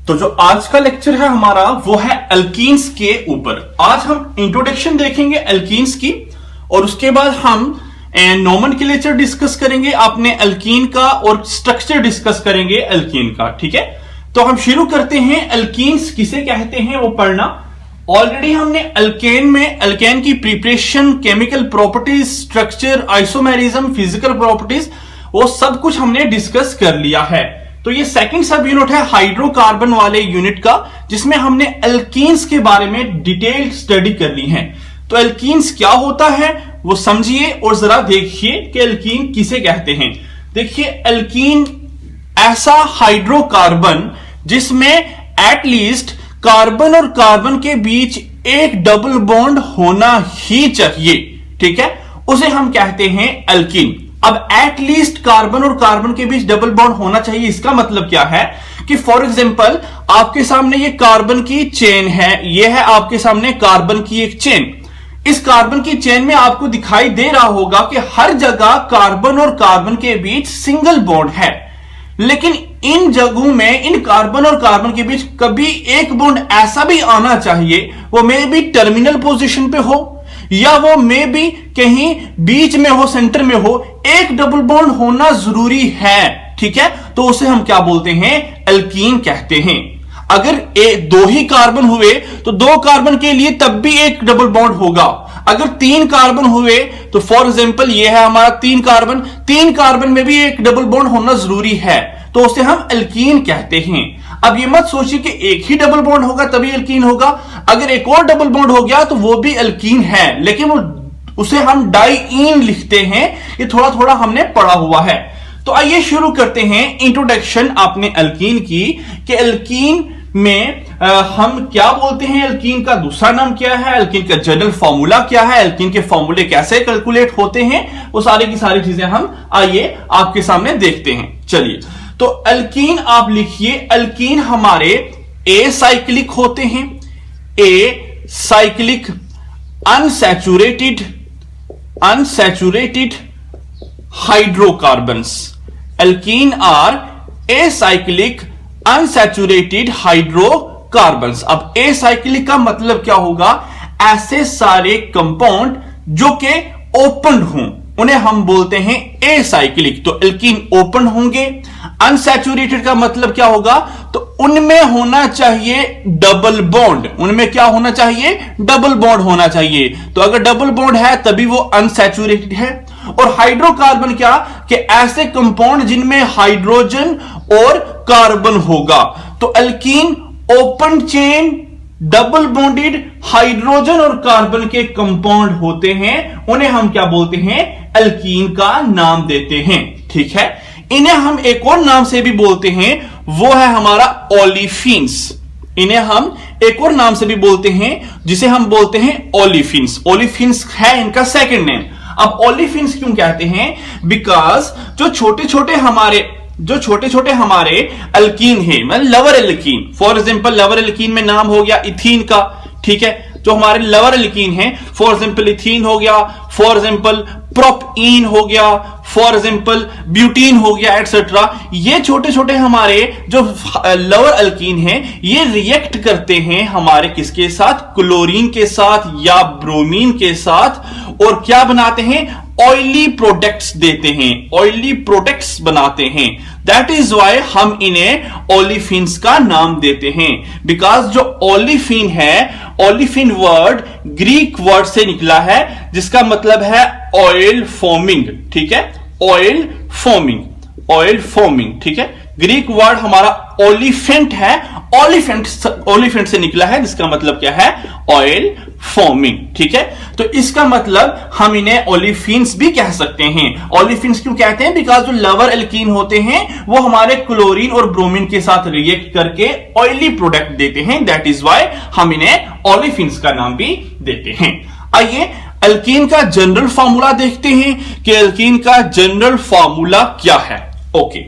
तो जो आज का लेक्चर है हमारा वो है एल्कीन्स के ऊपर। आज हम इंट्रोडक्शन देखेंगे एल्कीन्स की और उसके बाद हम नोमेनक्लेचर डिस्कस करेंगे अपने एल्कीन का और स्ट्रक्चर डिस्कस करेंगे एल्कीन का। ठीक है, तो हम शुरू करते हैं एल्कीन्स किसे कहते हैं वो पढ़ना। ऑलरेडी हमने एल्केन में एल्केन की preparation, chemical properties, structure, isomerism, physical properties वो सब कुछ हमने डिस्कस कर लिया है। तो ये सेकंड सब यूनिट है हाइड्रोकार्बन वाले यूनिट का, जिसमें हमने एल्कीन्स के बारे में डिटेल्ड स्टडी कर ली है। तो एल्कीन्स क्या होता है वो समझिए और जरा देखिए कि एल्कीन किसे कहते हैं। देखिए, एल्कीन ऐसा हाइड्रोकार्बन जिसमें एटलीस्ट कार्बन और कार्बन के बीच एक डबल बॉन्ड होना ही चाहिए। ठीक है, उसे हम कहते हैं एल्कीन। अब एटलीस्ट कार्बन और कार्बन के बीच डबल बॉन्ड होना चाहिए, इसका मतलब क्या है कि फॉर एग्जांपल आपके सामने ये कार्बन की चेन है, ये है आपके सामने कार्बन की एक चेन। इस कार्बन की चेन में आपको दिखाई दे रहा होगा कि हर जगह कार्बन और कार्बन के बीच सिंगल बॉन्ड है, लेकिन इन जगहों में इन कार्बन और कार्बन के बीच कभी एक बॉन्ड ऐसा भी आना चाहिए, वो मे बी टर्मिनल पोजीशन पे हो या वो मे बी कहीं बीच में हो, सेंटर में हो, एक डबल बॉन्ड होना जरूरी है। ठीक है, तो उसे हम क्या बोलते हैं, एल्कीन कहते हैं। अगर दो ही कार्बन हुए तो दो कार्बन के लिए तब भी एक डबल बॉन्ड होगा। अगर तीन कार्बन हुए तो फॉर एग्जांपल ये है हमारा तीन कार्बन में भी एक डबल बॉन्ड होना जरूरी है, तो उसे हम एल्कीन कहते हैं। अब ये मत सोचिए कि एक ही डबल बॉन्ड होगा तभी एल्कीन होगा, अगर एक और डबल बॉन्ड हो गया तो वो भी एल्कीन है, लेकिन उसे हम डाइईन लिखते हैं। ये थोड़ा थोड़ा हमने पढ़ा हुआ है। तो आइए शुरू करते हैं इंट्रोडक्शन अपने एल्कीन की, कि एल्कीन में हम क्या बोलते हैं, एल्कीन का दूसरा नाम क्या है, एल्कीन का जनरल फॉर्मूला क्या है, एल्कीन के फॉर्मूले कैसे कैलकुलेट होते हैं, वो सारी की सारी चीजें हम आइए आपके सामने देखते हैं। चलिए, तो एल्कीन आप लिखिए, एल्कीन हमारे ए साइक्लिक होते हैं, acyclic unsaturated hydrocarbons. Alkene are acyclic unsaturated hydrocarbons. अब एसाइक्लिक का मतलब क्या होगा, ऐसे सारे कंपाउंड जो के ओपन हों उन्हें हम बोलते हैं एसाइक्लिक। तो एल्कीन ओपन होंगे। अनसैचुरेटेड का मतलब क्या होगा, तो उनमें होना चाहिए डबल बॉन्ड, उनमें क्या होना चाहिए, डबल बॉन्ड होना चाहिए। तो अगर डबल बॉन्ड है तभी वो अनसैचुरेटेड है। और हाइड्रोकार्बन क्या, कि ऐसे कंपाउंड जिनमें हाइड्रोजन और कार्बन होगा। तो alkene open chain double bonded hydrogen और कार्बन के कंपाउंड होते हैं, उन्हें हम क्या बोलते हैं, एल्कीन का नाम देते हैं। ठीक है, इन्हें हम एक और नाम से भी बोलते हैं, वो है हमारा ओलिफिन्स। इन्हें हम एक और नाम से भी बोलते हैं जिसे हम बोलते हैं ओलिफिन्स। ओलिफिन्स है इनका सेकंड नेम। अब ओलिफिन्स क्यों कहते हैं, बिकॉज जो छोटे छोटे हमारे एल्कीन है, मतलब lover alkene, for example lover alkene में नाम हो गया इथीन का। ठीक है, जो हमारे लवर एल्कीन है, फॉर एग्जांपल इथीन हो गया, फॉर एग्जांपल प्रोपीन हो गया, फॉर एग्जांपल ब्यूटीन हो गया, एटसेट्रा। ये छोटे छोटे हमारे जो लवर एल्कीन हैं, ये रिएक्ट करते हैं हमारे किसके साथ, क्लोरीन के साथ या ब्रोमीन के साथ, और क्या बनाते हैं, ऑयली प्रोडक्ट्स देते हैं, ऑयली प्रोडक्ट्स बनाते हैं। दैट इज वाई हम इन्हें ओलिफिन्स का नाम देते हैं, बिकॉज जो ओलिफिन है, ओलिफिन वर्ड ग्रीक वर्ड से निकला है जिसका मतलब है ऑयल फॉर्मिंग। ठीक है, ऑयल फॉर्मिंग। ठीक है, ग्रीक वर्ड हमारा ओलिफेंट है, ओलिफेंट से निकला है जिसका मतलब क्या है, ऑयल फॉर्मिंग। ठीक है, तो इसका मतलब हम इन्हें ओलिफिन्स भी कह सकते हैं। ओलिफिन्स क्यों कहते हैं, बिकॉज जो लवर एल्कीन होते हैं वो हमारे क्लोरीन और ब्रोमीन के साथ रिएक्ट करके ऑयली प्रोडक्ट देते हैं। दैट इज वाई हम इन्हें ओलिफिन्स का नाम भी देते हैं। आइए एल्कीन का जनरल फॉर्मूला देखते हैं कि एल्कीन का जनरल फॉर्मूला क्या है। ओके,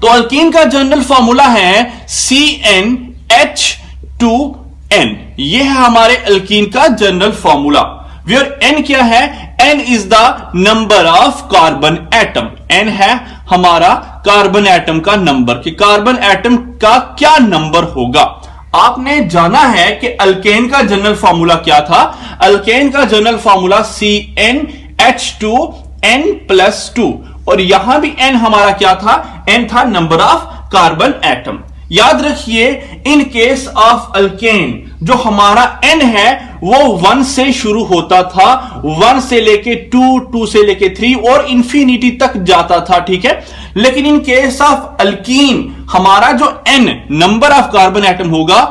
तो एल्कीन का जनरल फॉर्मूला है CnH2n। यह है हमारे एल्कीन का जनरल फॉर्मूला। वेयर n क्या है, n is the number of carbon atom, n है हमारा कार्बन एटम का नंबर, कि कार्बन एटम का क्या नंबर होगा। आपने जाना है कि अल्केन का जनरल फार्मूला क्या था, अल्केन का जनरल फार्मूला CnH2n+2, और यहां भी n हमारा क्या था, n था नंबर ऑफ कार्बन एटम। याद रखिए इन केस ऑफ अल्केन जो हमारा n है वो 1 से शुरू होता था, 1 से लेके 2, 2 से लेके 3 और इंफिनिटी तक जाता था, ठीक है। लेकिन इन केस ऑफ अल्कीन हमारा जो n number of carbon atom होगा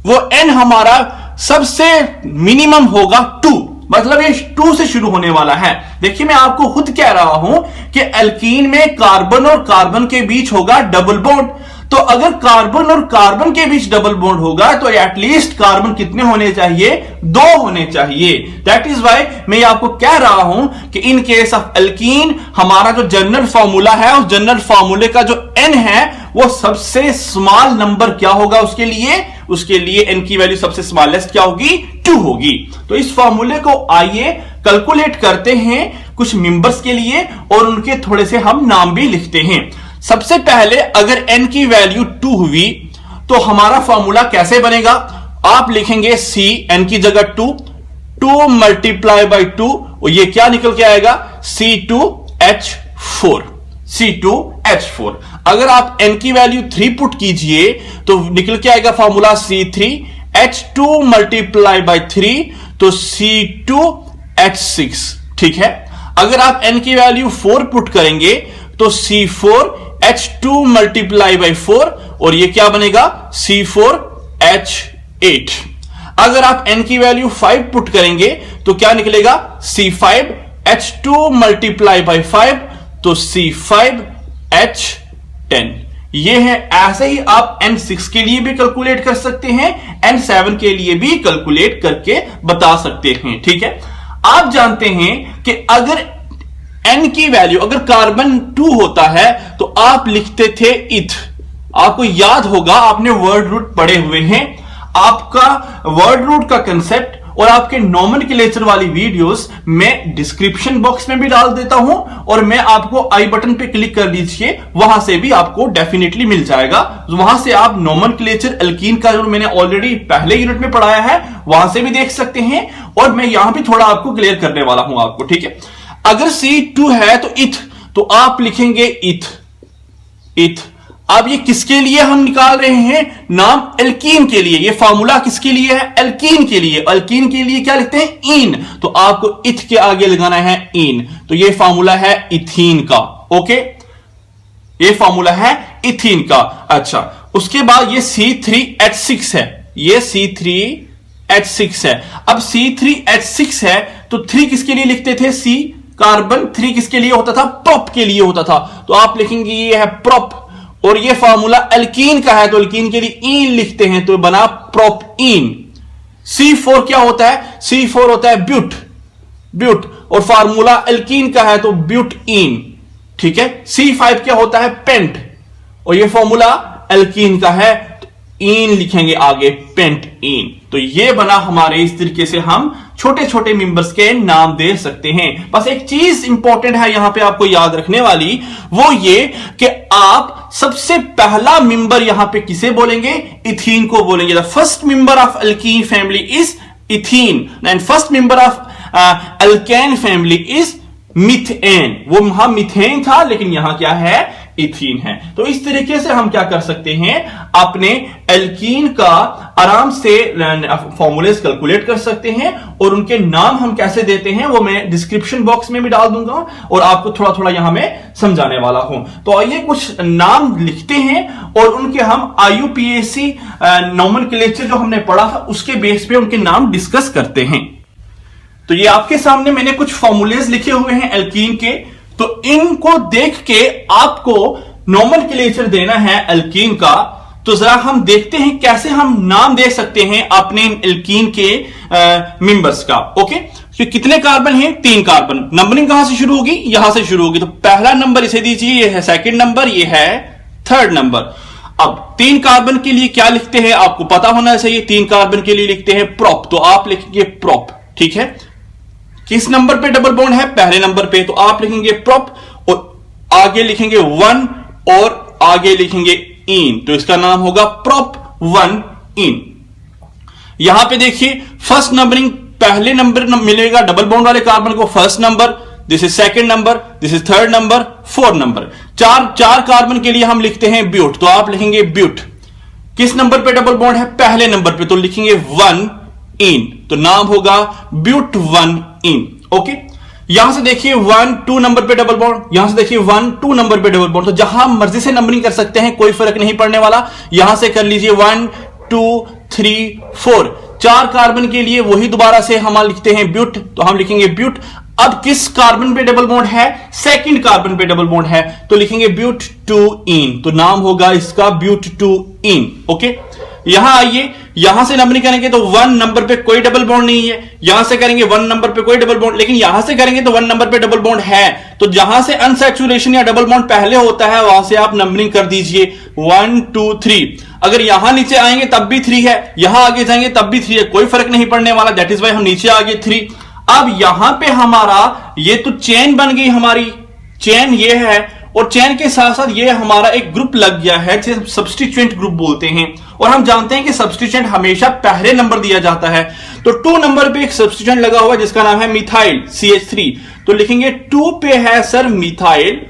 वो n हमारा सबसे मिनिमम होगा 2, मतलब ये 2 से शुरू होने वाला है। देखिए मैं आपको खुद कह रहा हूं कि अल्कीन में कार्बन और कार्बन के बीच होगा डबल बॉन्ड, तो अगर कार्बन और कार्बन के बीच डबल बॉन्ड होगा तो एटलीस्ट कार्बन कितने होने चाहिए, 2 होने चाहिए। दैट इज वाई मैं आपको कह रहा हूं कि इन केस ऑफ अल्कीन हमारा जो जनरल फार्मूला है उस जनरल फार्मूले का जो n है वो सबसे स्मॉल नंबर क्या होगा, उसके लिए n की वैल्यू सबसे स्मॉलेस्ट क्या होगी, 2 होगी। तो इस फार्मूले को आइए कैलकुलेट करते हैं कुछ मेंबर्स के लिए और उनके थोड़े से हम नाम भी लिखते हैं। सबसे पहले अगर n की वैल्यू 2 हुई तो हमारा फॉर्मूला कैसे बनेगा, आप लिखेंगे C, n की जगह 2 मल्टीप्लाई बाई 2, और ये क्या निकल के आएगा, C2H4, C2H4। अगर आप n की वैल्यू 3 पुट कीजिए तो निकल के आएगा फॉर्मूला C3H2 मल्टीप्लाई बाई 3, तो C2H6, ठीक है। अगर आप n की वैल्यू 4 पुट करेंगे तो C4H2 मल्टीप्लाई बाई 4, और ये क्या बनेगा, C4H8। अगर आप n की वैल्यू 5 पुट करेंगे तो क्या निकलेगा, C5H2 मल्टीप्लाई बाई 5, तो C5H10। ये है, ऐसे ही आप N6 के लिए भी कैलकुलेट कर सकते हैं, N7 के लिए भी कैलकुलेट करके बता सकते हैं, ठीक है। आप जानते हैं कि अगर n की वैल्यू, अगर कार्बन 2 होता है तो आप लिखते थे इथ। आपको याद होगा, आपने वर्ड रूट पढ़े हुए हैं, आपका वर्ड रूट का कंसेप्ट और आपके नोमेनक्लेचर वाली वीडियोस मैं डिस्क्रिप्शन बॉक्स में भी डाल देता हूं, और मैं आपको आई बटन पे क्लिक कर लीजिए, वहां से भी आपको डेफिनेटली मिल जाएगा। वहां से आप नोमेनक्लेचर अल्कीन का जो मैंने ऑलरेडी पहले यूनिट में पढ़ाया है वहां से भी देख सकते हैं, और मैं यहां भी थोड़ा आपको क्लियर करने वाला हूं आपको, ठीक है। अगर C2 है तो इथ, तो आप लिखेंगे इथ। अब ये किसके लिए हम निकाल रहे हैं, नाम एल्कीन के लिए। ये फार्मूला किसके लिए है, एल्कीन के लिए। एल्कीन के लिए क्या लिखते हैं, इन, तो आपको इथ के आगे लगाना है इन, तो ये फार्मूला है इथीन का, ओके, ये फार्मूला है इथीन का। अच्छा, उसके बाद ये C3H6 है, ये C3H6 है। अब C3H6 है तो 3 किसके लिए लिखते थे, C कार्बन 3 किसके लिए होता था, प्रोप के लिए होता था, तो आप लिखेंगे ये है प्रोप, और ये फार्मूला अल्कीन का है तो अल्कीन के लिए इन लिखते हैं, तो बना प्रोपीन। C4 क्या होता है, C4 होता है ब्यूट, और फार्मूला अल्कीन का है तो ब्यूटइन, ठीक है। C5 क्या होता है, पेंट, और ये फार्मूला अल्कीन का है तो इन लिखेंगे आगे, पेंट इन। तो ये बना हमारे, इस तरीके से हम छोटे छोटे मेंबर्स के नाम दे सकते हैं। बस एक चीज इंपॉर्टेंट है यहां पे आपको याद रखने वाली, वो ये कि आप सबसे पहला मेंबर यहां पे किसे बोलेंगे, इथीन को बोलेंगे। The first member of alkyne family is ethene, and first member of alkane family is methane. वो वहां मीथेन था लेकिन यहां क्या है, इथीन है। तो इस तरीके से हम क्या कर सकते हैं, अपने एल्कीन का आराम से फॉर्मूलेस कैलकुलेट कर सकते हैं, और उनके नाम हम कैसे देते हैं वो मैं डिस्क्रिप्शन बॉक्स में भी डाल दूंगा, और आपको थोड़ा थोड़ा यहां में समझाने वाला हूं। तो आइए कुछ नाम लिखते हैं और उनके हम IUPAC नोमेनक्लेचर जो हमने पढ़ा था उसके बेस पे उनके नाम डिस्कस करते हैं। तो ये आपके सामने मैंने कुछ फॉर्मूलेज लिखे हुए हैं एल्कीन के, तो इनको देख के आपको नोमेनक्लेचर देना है एल्कीन का। तो जरा हम देखते हैं कैसे हम नाम दे सकते हैं अपने एल्कीन के मेंबर्स का, ओके। तो कितने कार्बन हैं, 3 कार्बन। नंबरिंग कहां से शुरू होगी, यहां से शुरू होगी, तो पहला नंबर इसे दीजिए, ये है सेकंड नंबर, ये है थर्ड नंबर। अब 3 कार्बन के लिए क्या लिखते हैं आपको पता होना चाहिए, 3 कार्बन के लिए लिखते हैं प्रोप, तो आप लिखेंगे प्रोप, ठीक है। किस नंबर पे डबल बॉन्ड है? पहले नंबर पे। तो आप लिखेंगे प्रोप और आगे लिखेंगे 1 और आगे लिखेंगे इन, तो इसका नाम होगा प्रोप 1 इन। यहां पे देखिए फर्स्ट नंबरिंग, पहले नंबर मिलेगा डबल बॉन्ड वाले कार्बन को first number, this is second number, this is third number, fourth number. चार कार्बन के लिए हम लिखते हैं ब्यूट, तो आप लिखेंगे ब्यूट। किस नंबर पे डबल बॉन्ड है? पहले नंबर पे, तो लिखेंगे 1 इन, तो नाम होगा ब्यूट 1 इन। ओके, यहां से देखिए 1 2 नंबर पे डबल बॉन्ड, यहां से देखिए 1 2 नंबर पे डबल बॉन्ड, तो जहां मर्जी से नंबरिंग कर सकते हैं, कोई फर्क नहीं पड़ने वाला। यहां से कर लीजिए 1 2 3 4, 4 कार्बन के लिए वही दोबारा से हम लिखते हैं ब्यूट, तो हम लिखेंगे ब्यूट। अब किस कार्बन पे डबल बॉन्ड है? सेकंड कार्बन पे डबल बॉन्ड है, तो लिखेंगे ब्यूट 2 इन, तो नाम होगा इसका ब्यूट 2 इन। ओके, यहां आइए, यहां से नंबरिंग करेंगे तो 1 नंबर पे कोई डबल बॉन्ड नहीं है, यहां से करेंगे 1 नंबर पे कोई डबल बॉन्ड, लेकिन यहां से करेंगे तो 1 नंबर पे डबल बॉन्ड है, तो जहां से अनसैचुरेशन या डबल बॉन्ड पहले होता है वहां से आप नंबरिंग कर दीजिए 1 2 3। अगर यहां नीचे आएंगे तब भी 3 है, यहां आगे जाएंगे तब भी 3 है, कोई फर्क नहीं पड़ने वाला, दैट इज वाई हम नीचे आ गए 3। अब यहां पे हमारा ये तो चेन बन गई, हमारी चेन ये है, और चेन के साथ साथ ये हमारा एक ग्रुप लग गया है जिसे सब्स्टिट्यूएंट ग्रुप बोलते हैं, और हम जानते हैं कि सब्स्टिट्यूएंट हमेशा पहले नंबर दिया जाता है। तो 2 नंबर पे एक सब्स्टिट्यूएंट लगा हुआ है जिसका नाम है मिथाइल CH3, तो लिखेंगे 2 पे है सर मिथाइल,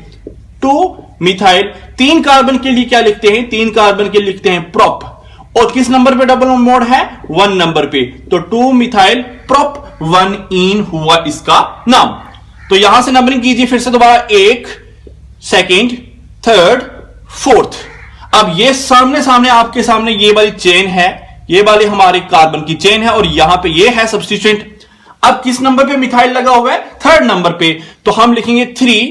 2 मिथाइल। 3 कार्बन के लिए क्या लिखते हैं? 3 कार्बन के लिए लिखते हैं प्रोप, और किस नंबर पे डबल बॉन्ड है? 1 नंबर पे, तो 2 मिथाइल प्रोप 1 इन हुआ इसका नाम। तो यहां से नंबरिंग कीजिए फिर से दोबारा, 1 सेकेंड थर्ड फोर्थ। अब ये सामने सामने आपके सामने ये वाली चेन है, ये वाली हमारे कार्बन की चेन है, और यहां पे ये है सब्स्टिट्यूएंट। अब किस नंबर पे मिथाइल लगा हुआ है? थर्ड नंबर पे, तो हम लिखेंगे 3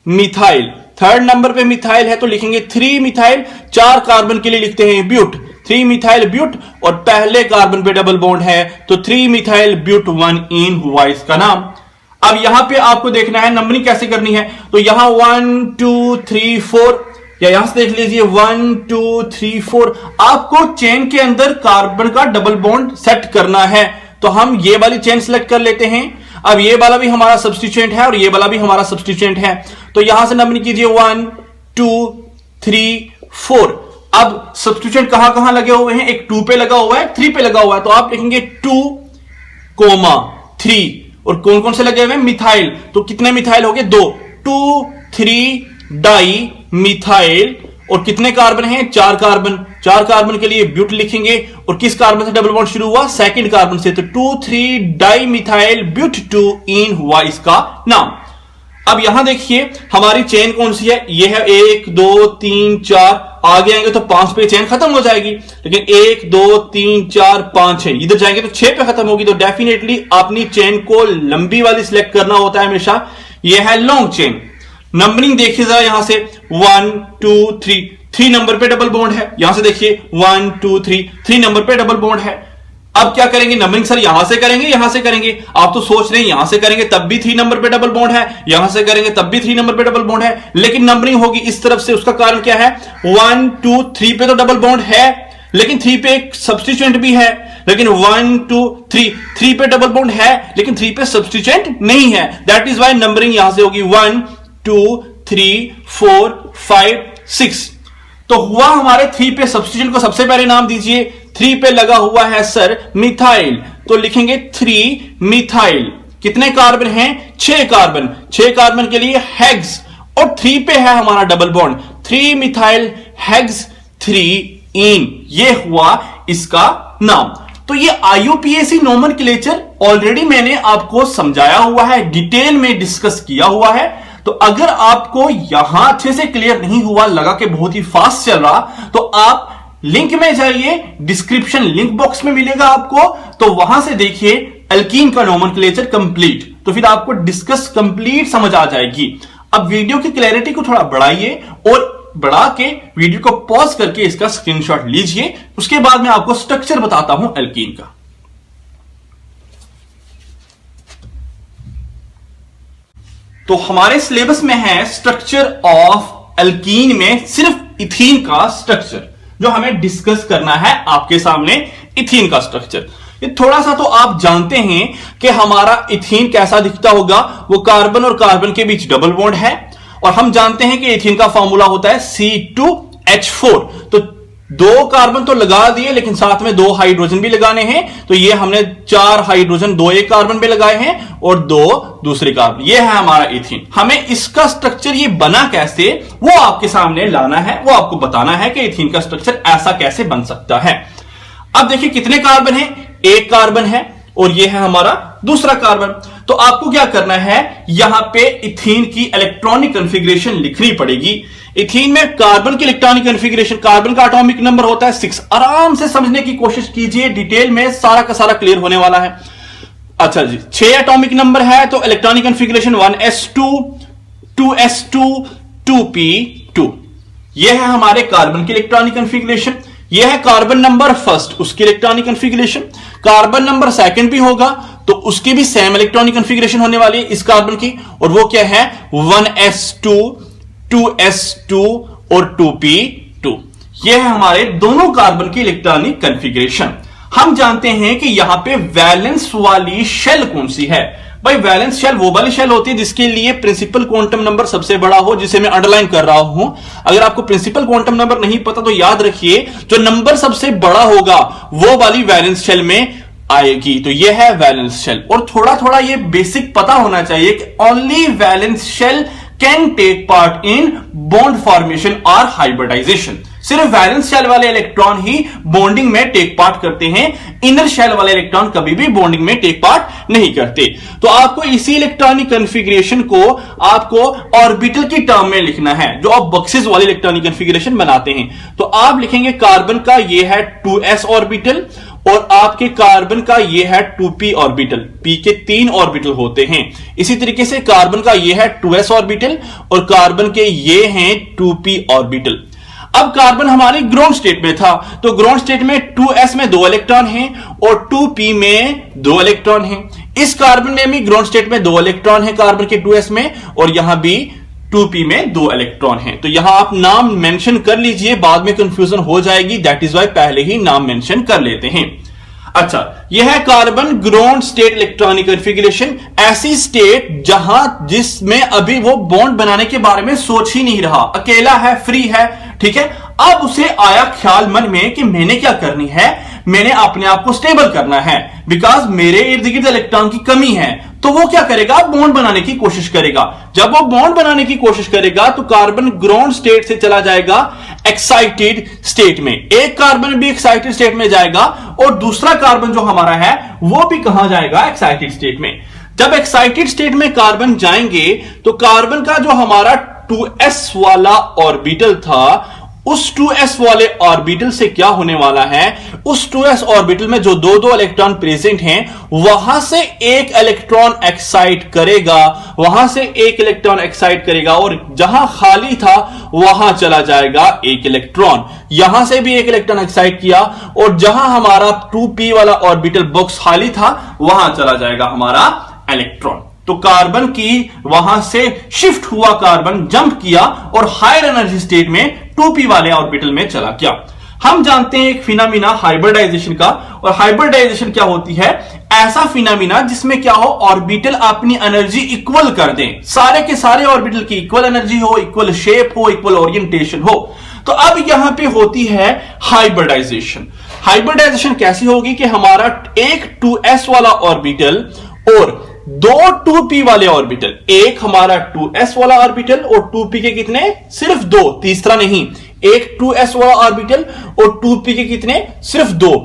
मिथाइल। थर्ड नंबर पे मिथाइल है तो लिखेंगे 3 मिथाइल। 4 कार्बन के लिए लिखते हैं ब्यूट, 3 मिथाइल ब्यूट, और पहले कार्बन पे डबल बॉन्ड है तो 3 मिथाइल ब्यूट 1 इन हुआ इसका नाम। अब यहां पे आपको देखना है नंबरिंग कैसे करनी है, तो यहां 1 2 3 4, या यहां से देख लीजिए 1 2 3 4। आपको चेन के अंदर कार्बन का डबल बॉन्ड सेट करना है, तो हम ये वाली चेन सेलेक्ट कर लेते हैं। अब ये वाला भी हमारा सब्स्टिट्यूएंट है और ये वाला भी हमारा सब्स्टिट्यूएंट है, तो यहां से नंबरिंग कीजिए 1 2 3 4। अब सब्स्टिट्यूएंट कहां कहां लगे हुए हैं? एक 2 पे लगा हुआ है, 3 पे लगा हुआ है, तो आप लिखेंगे 2 3, और कौन कौन से लगे हुए हैं? मिथाइल, तो कितने मिथाइल हो गए? 2 2 3 डाई मिथाइल, और कितने कार्बन हैं? 4 कार्बन। 4 कार्बन के लिए ब्यूट लिखेंगे, और किस कार्बन से डबल बॉन्ड शुरू हुआ? सेकंड कार्बन से, तो 2 3 डाई मिथाइल ब्यूट 2 इन हुआ इसका नाम। अब यहां देखिए हमारी चेन कौन सी है? ये है 1 2 3 4, आगे आएंगे तो 5 पे चेन खत्म हो जाएगी, लेकिन 1 2 3 4 5 है, इधर जाएंगे तो 6 पे खत्म होगी, तो डेफिनेटली अपनी चेन को लंबी वाली सिलेक्ट करना होता है हमेशा। यह है लॉन्ग चेन। नंबरिंग देखिए जरा, यहां से 1 2 3 नंबर पे डबल बॉन्ड है, यहां से देखिए 1 2 3 नंबर पे डबल बॉन्ड है। अब क्या करेंगे नंबरिंग? सर यहां से करेंगे, यहां से करेंगे? आप तो सोच रहे हैं यहां से करेंगे तब भी 3 नंबर पे डबल बॉन्ड है, यहां से करेंगे तब भी 3 नंबर पे डबल बॉन्ड है, लेकिन नंबरिंग होगी इस तरफ से। उसका कारण क्या है? 1 2 3 पे तो डबल बॉन्ड है, लेकिन 3 पे एक सब्स्टिट्यूएंट भी है, लेकिन 1 2 3 पे डबल बॉन्ड है, लेकिन 3 पे सब्स्टिट्यूएंट नहीं है, दैट इज वाई नंबरिंग यहां से होगी 1 2 3 4 5 6। तो हुआ हमारे 3 पे सब्स्टिट्यूएंट को सबसे पहले नाम दीजिए। 3 पे लगा हुआ है सर मिथाइल, तो लिखेंगे 3 मिथाइल। कितने कार्बन हैं? 6 कार्बन। 6 कार्बन के लिए हेक्स, और 3 पे है हमारा डबल बॉन्ड, 3 मिथाइल हेक्स 3 इन, ये हुआ इसका नाम। तो ये IUPAC नोमेनक्लेचर ऑलरेडी मैंने आपको समझाया हुआ है, डिटेल में डिस्कस किया हुआ है। तो अगर आपको यहां अच्छे से क्लियर नहीं हुआ, लगा कि बहुत ही फास्ट चल रहा, तो आप लिंक में जाइए, डिस्क्रिप्शन लिंक बॉक्स में मिलेगा आपको, तो वहां से देखिए एल्कीन का नोमेनक्लेचर कंप्लीट, तो फिर आपको डिस्कस कंप्लीट समझ आ जाएगी। अब वीडियो की क्लैरिटी को थोड़ा बढ़ाइए, और बढ़ा के वीडियो को पॉज करके इसका स्क्रीनशॉट लीजिए, उसके बाद मैं आपको स्ट्रक्चर बताता हूं एल्कीन का। तो हमारे सिलेबस में है स्ट्रक्चर ऑफ एल्कीन, में सिर्फ इथीन का स्ट्रक्चर जो हमें डिस्कस करना है आपके सामने, इथीन का स्ट्रक्चर। ये थोड़ा सा तो आप जानते हैं कि हमारा इथीन कैसा दिखता होगा, वो कार्बन और कार्बन के बीच डबल बॉन्ड है, और हम जानते हैं कि इथीन का फॉर्मूला होता है C2H4। तो दो कार्बन तो लगा दिए, लेकिन साथ में दो हाइड्रोजन भी लगाने हैं, तो ये हमने 4 हाइड्रोजन दो एक कार्बन पे लगाए हैं और 2 दूसरे कार्बन। ये है हमारा इथीन। हमें इसका स्ट्रक्चर ये बना कैसे, वो आपके सामने लाना है, वो आपको बताना है कि इथीन का स्ट्रक्चर ऐसा कैसे बन सकता है। अब देखिए कितने कार्बन है, एक कार्बन है और ये है हमारा दूसरा कार्बन। तो आपको क्या करना है, यहां पे इथीन की इलेक्ट्रॉनिक कॉन्फ़िगरेशन लिखनी पड़ेगी। इथीन में कार्बन की इलेक्ट्रॉनिक कॉन्फ़िगरेशन, कार्बन का एटॉमिक नंबर होता है 6। आराम से समझने की कोशिश कीजिए, डिटेल में सारा का सारा क्लियर होने वाला है। अच्छा जी, 6 एटॉमिक नंबर है, तो electronic configuration 1s2 2s2 2p2। यह है हमारे कार्बन की इलेक्ट्रॉनिक कॉन्फ़िगरेशन। यह है कार्बन नंबर फर्स्ट, उसकी electronic configuration. Carbon number second भी होगा तो उसकी भी सेम इलेक्ट्रॉनिक कॉन्फ़िगरेशन होने वाली है इस कार्बन की, और वो क्या है 1s2 2s2 और 2p2। यह है हमारे दोनों कार्बन की इलेक्ट्रॉनिक कॉन्फ़िगरेशन। हम जानते हैं कि यहां पे वैलेंस वाली शेल कौन सी है। भाई वैलेंस शेल वो वाली शेल होती है जिसके लिए प्रिंसिपल क्वांटम नंबर सबसे बड़ा हो, जिसे मैं अंडरलाइन कर रहा हूं। अगर आपको प्रिंसिपल क्वांटम नंबर नहीं पता तो याद रखिए, जो नंबर सबसे बड़ा होगा वो वाली वैलेंस शेल में आएगी। तो ये है वैलेंस शेल। और थोड़ा थोड़ा ये बेसिक पता होना चाहिए कि only valence shell can take part in bond formation और हाइब्रिडाइजेशन। सिर्फ वैलेंस शेल वाले इलेक्ट्रॉन ही बॉन्डिंग में टेक पार्ट करते हैं, इनर शेल वाले इलेक्ट्रॉन कभी भी बॉन्डिंग में टेक पार्ट नहीं करते। तो आपको इसी इलेक्ट्रॉनिक कॉन्फ़िगरेशन को आपको ऑर्बिटल की टर्म में लिखना है, जो आप बॉक्सेस वाली इलेक्ट्रॉनिक कॉन्फ़िगरेशन बनाते हैं। तो आप लिखेंगे कार्बन का ये है 2s ऑर्बिटल और आपके कार्बन का ये है 2p ऑर्बिटल। p के 3 ऑर्बिटल होते हैं। इसी तरीके से कार्बन का ये है 2s ऑर्बिटल और कार्बन के ये हैं 2p ऑर्बिटल। अब कार्बन हमारे ग्राउंड स्टेट में था, तो ग्राउंड स्टेट में 2s में 2 इलेक्ट्रॉन हैं और 2p में 2 इलेक्ट्रॉन हैं। इस कार्बन में भी ग्राउंड स्टेट में 2 इलेक्ट्रॉन हैं कार्बन के 2s में, और यहां भी 2p में 2 इलेक्ट्रॉन हैं। तो यहां आप नाम मेंशन कर लीजिए, बाद में कंफ्यूजन हो जाएगी, दैट इज वाई पहले ही नाम मेंशन कर लेते हैं। अच्छा, यह है carbon ground state electronic configuration. ऐसी स्टेट जहां जिसमें अभी वो बॉन्ड बनाने के बारे में सोच ही नहीं रहा, अकेला है, फ्री है, ठीक है। अब उसे आया ख्याल मन में कि मैंने क्या करनी है, मैंने अपने आप को स्टेबल करना है, बिकॉज मेरे इर्द गिर्द इलेक्ट्रॉन की कमी है। तो वो क्या करेगा, बॉन्ड बनाने की कोशिश करेगा। जब वो बॉन्ड बनाने की कोशिश करेगा तो कार्बन ग्राउंड स्टेट से चला जाएगा एक्साइटेड स्टेट में। एक कार्बन भी एक्साइटेड स्टेट में जाएगा और दूसरा कार्बन जो हमारा है वो भी कहां जाएगा, एक्साइटेड स्टेट में। जब एक्साइटेड स्टेट में कार्बन जाएंगे तो कार्बन का जो हमारा 2s वाला ऑर्बिटल था, उस 2s वाले ऑर्बिटल से क्या होने वाला है, उस 2s ऑर्बिटल में जो दो इलेक्ट्रॉन प्रेजेंट हैं, वहां से एक इलेक्ट्रॉन एक्साइट करेगा, वहां से एक इलेक्ट्रॉन एक्साइट करेगा और जहां खाली था वहां चला जाएगा एक इलेक्ट्रॉन। यहां से भी एक इलेक्ट्रॉन एक्साइट किया और जहां हमारा 2p वाला ऑर्बिटल बॉक्स खाली था वहां चला जाएगा हमारा इलेक्ट्रॉन। तो कार्बन की वहां से शिफ्ट हुआ, कार्बन जंप किया और हायर एनर्जी स्टेट में 2p वाले ऑर्बिटल में चला गया। हम जानते हैं एक फिनोमिना हाइब्रिडाइजेशन का, और हाइब्रिडाइजेशन क्या होती है, ऐसा फिनोमिना जिसमें क्या हो, ऑर्बिटल अपनी एनर्जी इक्वल कर दें, सारे के सारे ऑर्बिटल की इक्वल एनर्जी हो, इक्वल शेप हो, इक्वल ओरिएंटेशन हो। तो अब यहां पे होती है हाइब्रिडाइजेशन। हाइब्रिडाइजेशन कैसी होगी कि हमारा एक 2s वाला ऑर्बिटल और 2 2p वाले ऑर्बिटल, एक हमारा 2s वाला ऑर्बिटल और 2p के कितने, सिर्फ 2, तीसरा नहीं। एक 2s वाला ऑर्बिटल और 2p के कितने, सिर्फ 2,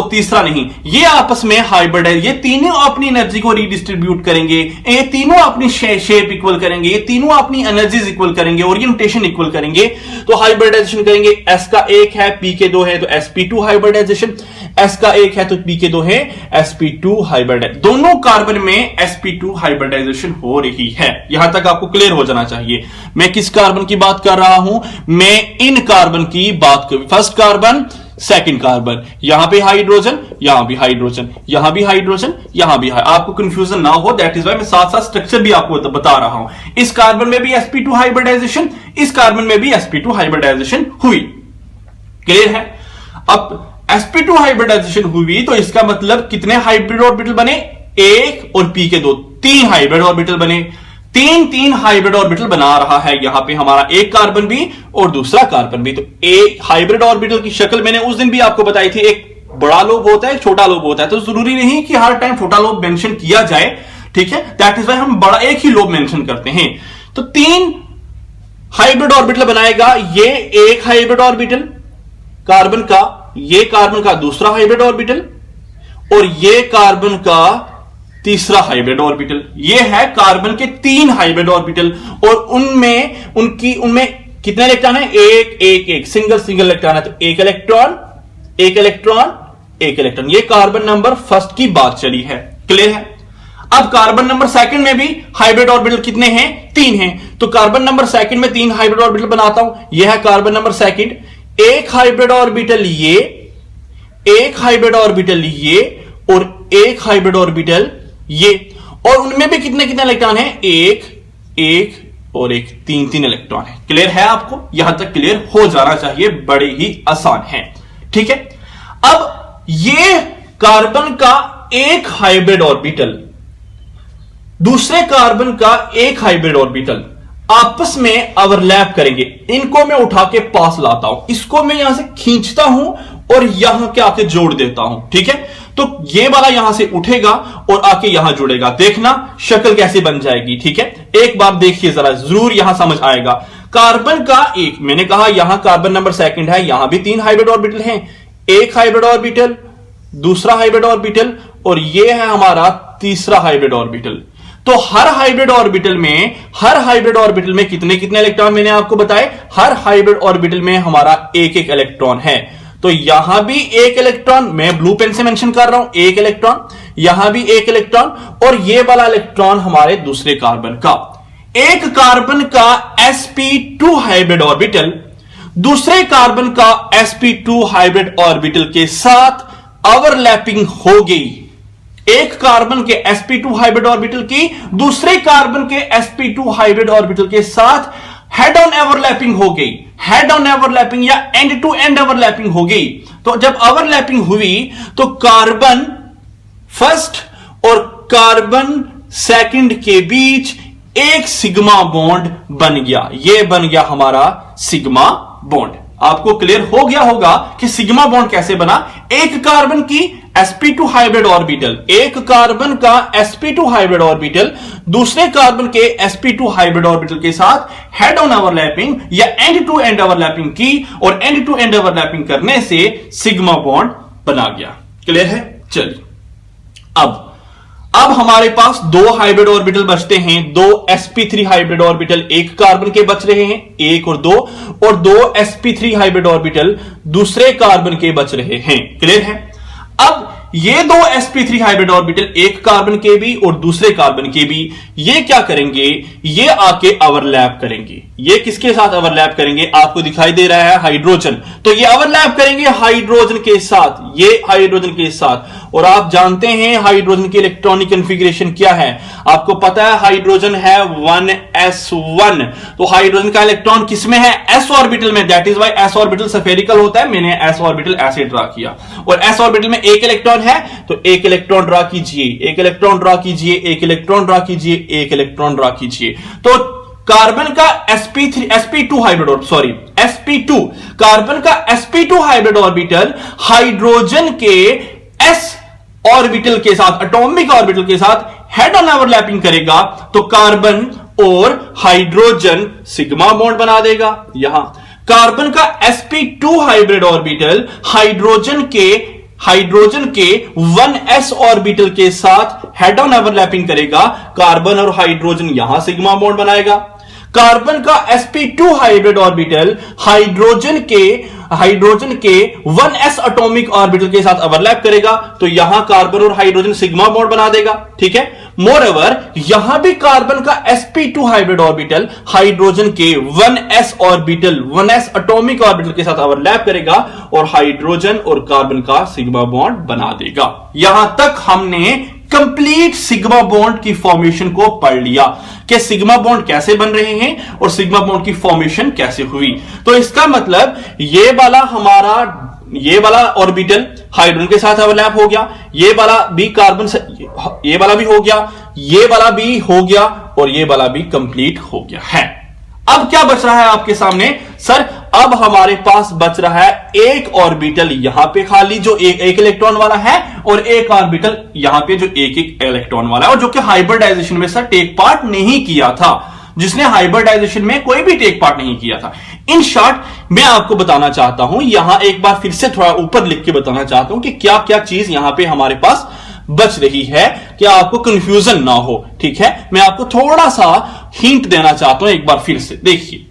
तीसरा नहीं। ये आपस में हाइब्रिडाइज, ये तीनों अपनी एनर्जी को रीडिस्ट्रीब्यूट करेंगे, ये तीनों अपनी शेप इक्वल करेंगे, ये तीनों अपनी एनर्जीज इक्वल करेंगे, ओरिएंटेशन इक्वल करेंगे। तो हाइब्रिडाइजेशन करेंगे। s का 1 है, p के 2 है, तो sp2 हाइब्रिडाइजेशन। s का 1 है तो p के 2 है, sp2 हाइब्रिडाइजेशन। दोनों कार्बन में sp2 हाइब्रिडाइजेशन हो रही है। यहां तक आपको क्लियर हो जाना चाहिए। मैं किस कार्बन की बात कर रहा हूं, मैं इन कार्बन की बात कर, फर्स्ट कार्बन, सेकंड कार्बन, यहां पे हाइड्रोजन, यहां भी हाइड्रोजन, यहां भी हाइड्रोजन, यहां भी आपको कंफ्यूजन ना हो, दैट इज वाई मैं साथ साथ स्ट्रक्चर भी आपको बता रहा हूं। इस कार्बन में भी sp2 हाइब्रिडाइजेशन, इस कार्बन में भी sp2 हाइब्रिडाइजेशन हुई। क्लियर है। अब sp2 हाइब्रिडाइजेशन हुई तो इसका मतलब कितने हाइब्रिड ऑर्बिटल बने, एक और p के दो, तीन हाइब्रिड ऑर्बिटल बने। तीन हाइब्रिड ऑर्बिटल बना रहा है यहां पे हमारा, एक कार्बन भी और दूसरा कार्बन भी। तो एक हाइब्रिड ऑर्बिटल की शक्ल मैंने उस दिन भी आपको बताई थी, एक बड़ा लोब होता है, एक छोटा लोब होता है। तो जरूरी नहीं कि हर टाइम छोटा लोब मेंशन किया जाए, ठीक है, दैट इज वाई हम बड़ा एक ही लोब मेंशन करते हैं। तो तीन हाइब्रिड ऑर्बिटल बनाएगा, ये एक हाइब्रिड ऑर्बिटल कार्बन का, ये कार्बन का दूसरा हाइब्रिड ऑर्बिटल और ये कार्बन का तीसरा हाइब्रिड ऑर्बिटल। ये है कार्बन के तीन हाइब्रिड ऑर्बिटल और उनमें कितने इलेक्ट्रॉन है, एक सिंगल इलेक्ट्रॉन है। तो एक इलेक्ट्रॉन, एक इलेक्ट्रॉन। ये कार्बन नंबर फर्स्ट की बात चली है, क्लियर है। अब कार्बन नंबर सेकंड में भी हाइब्रिड ऑर्बिटल कितने हैं, तीन हैं। तो कार्बन नंबर सेकंड में तीन हाइब्रिड ऑर्बिटल बनाता हूं। यह है कार्बन नंबर सेकंड, एक हाइब्रिड ऑर्बिटल ये, एक हाइब्रिड ऑर्बिटल ये और एक हाइब्रिड ऑर्बिटल ये। और उनमें भी कितने इलेक्ट्रॉन हैं, एक और एक, तीन इलेक्ट्रॉन है। क्लियर है आपको, यहां तक क्लियर हो जाना चाहिए, बड़े ही आसान है, ठीक है। अब ये कार्बन का एक हाइब्रिड ऑर्बिटल, दूसरे कार्बन का एक हाइब्रिड ऑर्बिटल आपस में ओवरलैप करेंगे। इनको मैं उठा के पास लाता हूं, इसको मैं यहां से खींचता हूं और यहां के आके जोड़ देता हूं, ठीक है। तो ये वाला यहां से उठेगा और आके यहां जुड़ेगा। देखना शक्ल कैसे बन जाएगी, ठीक है। एक बार देखिए जरा, जरूर यहां समझ आएगा। कार्बन का एक, मैंने कहा यहां कार्बन नंबर सेकंड है, यहां भी तीन हाइब्रिड ऑर्बिटल हैं, एक हाइब्रिड ऑर्बिटल, दूसरा हाइब्रिड ऑर्बिटल और ये है हमारा तीसरा हाइब्रिड ऑर्बिटल। तो हर हाइब्रिड ऑर्बिटल में कितने इलेक्ट्रॉन मैंने आपको बताए, हर हाइब्रिड ऑर्बिटल में हमारा एक इलेक्ट्रॉन है। तो यहां भी एक इलेक्ट्रॉन, मैं ब्लू पेन से मेंशन कर रहा हूं, एक इलेक्ट्रॉन, यहां भी एक इलेक्ट्रॉन और ये वाला इलेक्ट्रॉन हमारे दूसरे कार्बन का। एक कार्बन का sp2 हाइब्रिड ऑर्बिटल दूसरे कार्बन का sp2 हाइब्रिड ऑर्बिटल के साथ ओवरलैपिंग हो गई। एक कार्बन के sp2 हाइब्रिड ऑर्बिटल की दूसरे कार्बन के sp2 हाइब्रिड ऑर्बिटल के साथ हेड ऑन ओवरलैपिंग हो गई, हेड ऑन ओवरलैपिंग या एंड टू एंड ओवरलैपिंग हो गई। तो जब ओवरलैपिंग हुई तो कार्बन फर्स्ट और कार्बन सेकंड के बीच एक सिग्मा बॉन्ड बन गया। यह बन गया हमारा सिग्मा बॉन्ड। आपको क्लियर हो गया होगा कि सिग्मा बॉन्ड कैसे बना। एक कार्बन की sp2 हाइब्रिड ऑर्बिटल, एक कार्बन का sp2 हाइब्रिड ऑर्बिटल दूसरे कार्बन के sp2 हाइब्रिड ऑर्बिटल के साथ हेड ऑन ओवरलैपिंग या एंड टू एंड ओवरलैपिंग की और एंड टू एंड ओवरलैपिंग करने से सिग्मा बॉन्ड बना गया। क्लियर है, चलिए अब हमारे पास दो हाइब्रिड ऑर्बिटल बचते हैं, दो sp3 हाइब्रिड ऑर्बिटल एक कार्बन के बच रहे हैं, एक और दो sp3 हाइब्रिड ऑर्बिटल दूसरे कार्बन के बच रहे हैं। क्लियर है। अब ये दो sp3 हाइब्रिड ऑर्बिटल एक कार्बन के भी और दूसरे कार्बन के भी, ये क्या करेंगे, ये आके ओवरलैप करेंगे। ये किसके साथ ओवरलैप करेंगे, आपको दिखाई दे रहा है हाइड्रोजन। तो ये ओवरलैप करेंगे हाइड्रोजन के साथ, ये हाइड्रोजन के साथ। और आप जानते हैं हाइड्रोजन की इलेक्ट्रॉनिक कॉन्फ़िगरेशन क्या है, आपको पता है हाइड्रोजन है 1s1। तो हाइड्रोजन का इलेक्ट्रॉन किसमें है, s ऑर्बिटल में। That is why s orbital spherical होता है, मैंने s ऑर्बिटल ऐसे ड्रा किया। और s ऑर्बिटल में एक इलेक्ट्रॉन है तो एक इलेक्ट्रॉन ड्रा कीजिए, एक इलेक्ट्रॉन ड्रा कीजिए, एक इलेक्ट्रॉन ड्रा कीजिए, एक इलेक्ट्रॉन ड्रा कीजिए। तो कार्बन का sp2 hybrid, sorry sp2, carbon का sp2 हाइब्रिड ऑर्बिटल हाइड्रोजन के s ऑर्बिटल के साथ, एटॉमिक ऑर्बिटल के साथ हेड ऑन ओवरलैपिंग करेगा तो कार्बन और हाइड्रोजन सिग्मा बॉन्ड बना देगा। यहां कार्बन का sp2 हाइब्रिड ऑर्बिटल हाइड्रोजन के 1s ऑर्बिटल के साथ हेड ऑन ओवरलैपिंग करेगा, कार्बन और हाइड्रोजन यहां सिग्मा बॉन्ड बनाएगा। कार्बन का sp2 हाइब्रिड ऑर्बिटल हाइड्रोजन के 1s एटॉमिक ऑर्बिटल के साथ ओवरलैप करेगा तो यहां कार्बन और हाइड्रोजन सिग्मा बॉन्ड बना देगा। ठीक है। मोरओवर यहां भी कार्बन का sp2 हाइब्रिड ऑर्बिटल हाइड्रोजन के 1s एटॉमिक ऑर्बिटल के साथ ओवरलैप करेगा और हाइड्रोजन और कार्बन का सिग्मा बॉन्ड बना देगा। यहां तक हमने कंप्लीट सिग्मा बॉन्ड की फॉर्मेशन को पढ़ लिया कि सिग्मा बॉन्ड कैसे बन रहे हैं और सिग्मा बॉन्ड की फॉर्मेशन कैसे हुई। तो इसका मतलब ये वाला हमारा ये वाला ऑर्बिटल हाइड्रोजन के साथ ओवरलैप हो गया, ये वाला भी कार्बन से, ये वाला भी हो गया, ये वाला भी हो गया और ये वाला भी कंप्लीट हो गया है। अब क्या बच रहा है आपके सामने? सर अब हमारे पास बच रहा है एक ऑर्बिटल यहां पे खाली जो एक इलेक्ट्रॉन वाला है और एक ऑर्बिटल यहां पे जो एक इलेक्ट्रॉन वाला है और जो कि हाइब्रिडाइजेशन में सर टेक पार्ट नहीं किया था, जिसने हाइब्रिडाइजेशन में कोई भी टेक पार्ट नहीं किया था। इन शॉर्ट मैं आपको बताना चाहता हूं, यहां एक बार फिर से थोड़ा ऊपर लिख के बताना चाहता हूं कि क्या क्या चीज यहां पे हमारे पास बच रही है कि आपको कंफ्यूजन ना हो। ठीक है, मैं आपको थोड़ा सा हिंट देना चाहता हूं, एक बार फिर से देखिए।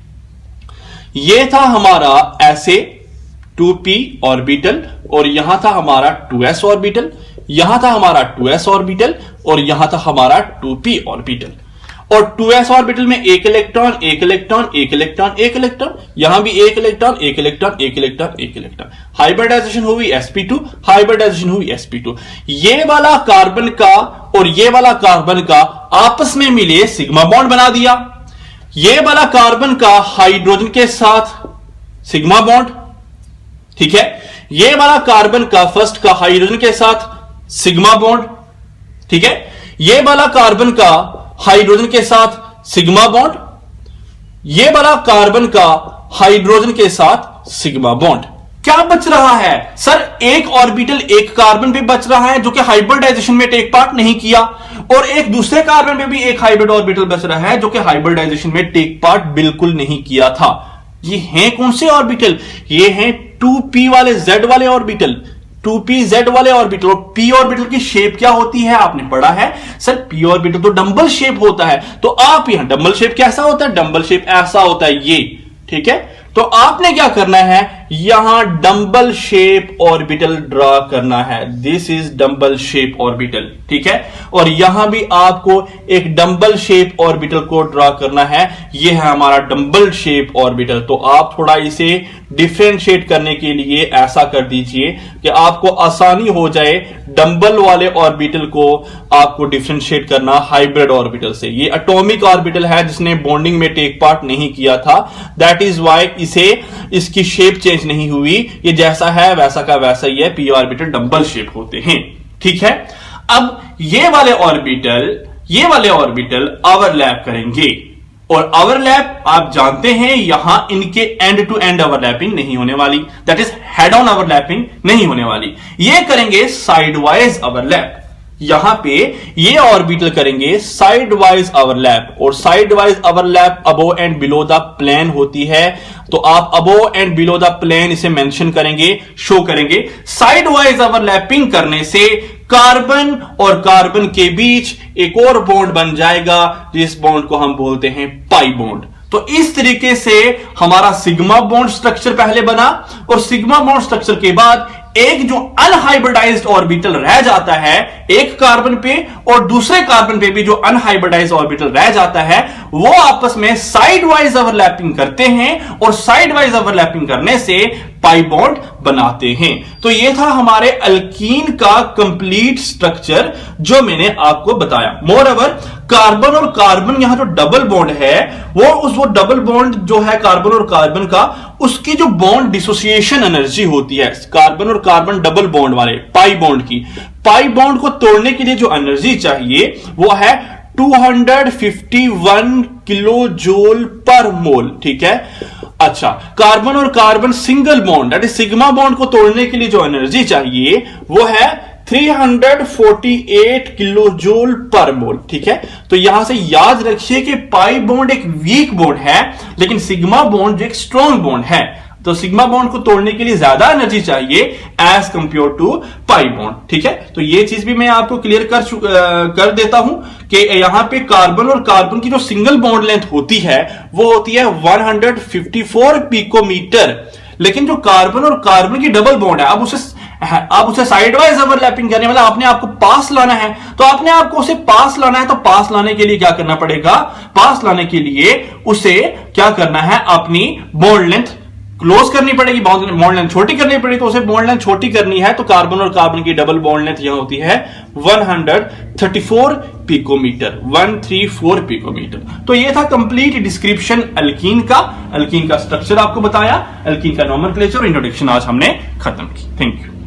यह था हमारा ऐसे 2p ऑर्बिटल और यहां था हमारा 2s ऑर्बिटल, यहां था हमारा 2s ऑर्बिटल और यहां था हमारा 2p ऑर्बिटल। और 2s ऑर्बिटल में एक इलेक्ट्रॉन एक इलेक्ट्रॉन एक इलेक्ट्रॉन एक इलेक्ट्रॉन, यहां भी एक इलेक्ट्रॉन एक इलेक्ट्रॉन एक इलेक्ट्रॉन एक इलेक्ट्रॉन। हाइब्रिडाइजेशन हुई sp2, हाइब्रिडाइजेशन हुई sp2। ये वाला कार्बन का और ये वाला कार्बन का आपस में मिले सिग्मा बॉन्ड बना दिया। ये वाला कार्बन का हाइड्रोजन के साथ सिग्मा बॉन्ड, ठीक है। ये वाला कार्बन का फर्स्ट का हाइड्रोजन के साथ सिग्मा बॉन्ड, ठीक है। ये वाला कार्बन का हाइड्रोजन के साथ सिग्मा बॉन्ड, ये वाला कार्बन का हाइड्रोजन के साथ सिग्मा बॉन्ड। क्या बच रहा है? सर एक ऑर्बिटल एक कार्बन पे बच रहा है जो कि हाइब्रिडाइजेशन में टेक पार्ट नहीं किया, और एक दूसरे कार्बन पे भी एक हाइब्रिड ऑर्बिटल बच रहा है जो कि हाइब्रिडाइजेशन में टेक पार्ट बिल्कुल नहीं किया था। ये हैं कौन से ऑर्बिटल? ये हैं 2p वाले z वाले ऑर्बिटल, 2pz वाले ऑर्बिटल। और p ऑर्बिटल की शेप क्या होती है आपने पढ़ा है सर, p ऑर्बिटल तो डंबल शेप होता है। तो आप यहां डंबल शेप कैसा होता है? डंबल शेप ऐसा होता है ये, ठीक है। तो आपने क्या करना है, यहां डंबल शेप ऑर्बिटल ड्रा करना है। This is dumbbell shape orbital, ठीक है। और यहां भी आपको एक डंबल शेप ऑर्बिटल को ड्रा करना है। यह है हमारा डंबल शेप ऑर्बिटल। तो आप थोड़ा इसे डिफरेंशिएट करने के लिए ऐसा कर दीजिए कि आपको आसानी हो जाए डंबल वाले ऑर्बिटल को आपको डिफरेंशिएट करना हाइब्रिड ऑर्बिटल से। ये एटॉमिक ऑर्बिटल है जिसने बॉन्डिंग में टेक पार्ट नहीं किया था, दैट इज वाई इसे इसकी शेप चेंज नहीं हुई। ये जैसा है वैसा का वैसा ही है, p ऑर्बिटल डंबल शेप होते हैं, ठीक है। अब ये वाले ऑर्बिटल ओवरलैप करेंगे, और ओवरलैप आप जानते हैं यहां इनके एंड टू एंड ओवरलैपिंग नहीं होने वाली, that is head on overlapping नहीं होने वाली। ये करेंगे साइड वाइज ओवरलैप। यहां पे ये ऑर्बिटल करेंगे साइड वाइज ओवरलैप, और side wise overlap above and below the plane होती है। तो आप above and below the plane इसे मेंशन करेंगे, शो करेंगे। साइड वाइज ओवरलैपिंग करने से कार्बन और कार्बन के बीच एक और बॉन्ड बन जाएगा, जिस बॉन्ड को हम बोलते हैं पाई बॉन्ड। तो इस तरीके से हमारा सिग्मा बॉन्ड स्ट्रक्चर पहले बना, और सिग्मा बॉन्ड स्ट्रक्चर के बाद एक जो अनहाइब्रिडाइज्ड ऑर्बिटल रह जाता है एक कार्बन पे, और दूसरे कार्बन पे भी जो अनहाइब्रिडाइज्ड ऑर्बिटल रह जाता है, वो आपस में साइड वाइज ओवरलैपिंग करते हैं, और साइड वाइज ओवरलैपिंग करने से पाई बॉन्ड बनाते हैं। तो ये था हमारे अल्कीन का कंप्लीट स्ट्रक्चर जो मैंने आपको बताया। मोर ओवर कार्बन और कार्बन यहां जो डबल बॉन्ड है, वो डबल बॉन्ड जो है कार्बन और कार्बन का, उसकी जो बॉन्ड डिसोसिएशन एनर्जी होती है कार्बन और कार्बन डबल बॉन्ड वाले पाई बॉन्ड की, पाई बॉन्ड को तोड़ने के लिए जो एनर्जी चाहिए वो है 251 किलो जूल पर मोल, ठीक है। अच्छा, कार्बन और carbon single bond that is sigma bond को तोड़ने के लिए जो एनर्जी चाहिए वो है 348 किलो जूल पर मोल, ठीक है। तो यहां से याद रखिए कि पाई बॉन्ड एक वीक बॉन्ड है, लेकिन सिग्मा बॉन्ड एक स्ट्रॉन्ग बॉन्ड है। तो सिग्मा बॉन्ड को तोड़ने के लिए ज्यादा एनर्जी चाहिए as compare to pi bond, ठीक है। तो ये चीज भी मैं आपको क्लियर कर देता हूं कि यहां पे कार्बन और कार्बन की जो सिंगल बॉन्ड लेंथ होती है वो होती है 154 पिकोमीटर, लेकिन जो कार्बन और कार्बन की डबल बॉन्ड है, अब उसे साइड वाइज ओवरलैपिंग करने वाला आपने आपको पास लाना है। तो आपने आपको उसे पास लाना है, तो पास लाने के लिए क्या करना पड़ेगा? पास लाने के लिए उसे क्या करना है? अपनी बॉन्ड लेंथ क्लोज करनी पड़ेगी, बॉन्ड लेंथ छोटी करनी पड़ेगी, तो उसे बॉन्ड लेंथ छोटी करनी है तो कार्बन और कार्बन की डबल बॉन्ड लेंथ यहां होती है 134 पिकोमीटर, 134 पिकोमीटर। तो ये था कंप्लीट डिस्क्रिप्शन एल्कीन का स्ट्रक्चर आपको बताया, एल्कीन का नोमेनक्लेचर और इंट्रोडक्शन आज हमने खत्म की। Thank you.